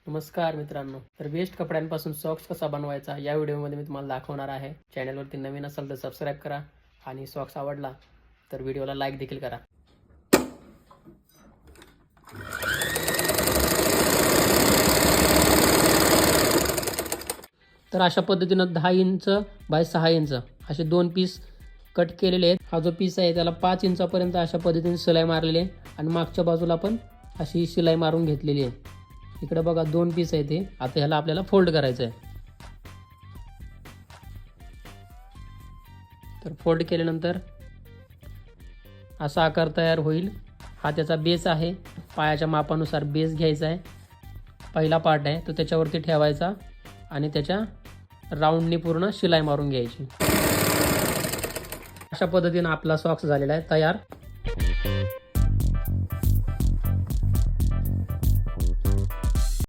नमस्कार मित्रांनो, तर वेस्ट कपड्यांपासून सॉक्स कसा बनवायचा या व्हिडिओमध्ये मी तुम्हाला दाखवणार आहे. चॅनलवरती नवीन असाल तर सबस्क्राईब करा आणि सॉक्स आवडला तर व्हिडिओला लाईक देखील करा. तर अशा पद्धतीनं 10 इंच बाय 6 इंच असे 2 पीस कट केलेले आहेत. हा जो पीस आहे त्याला 5 इंचापर्यंत अशा पद्धतीने शिलाई मारलेली आहे आणि मागच्या बाजूला पण अशी शिलाई मारून घेतलेली आहे. इकडे बघा 2 पीस आहे ते. आता ह्याला आपल्याला फोल्ड करायचं आहे. तर फोल्ड केल्यानंतर असा आकार तयार होईल. हा त्याचा बेस आहे. पायाच्या मापानुसार बेस घ्यायचा आहे. पहिला पार्ट आहे तो त्याच्यावरती ठेवायचा आणि त्याच्या राऊंडनी पूर्ण शिलाई मारून घ्यायची. अशा पद्धतीने आपला सॉक्स झालेला आहे तयार.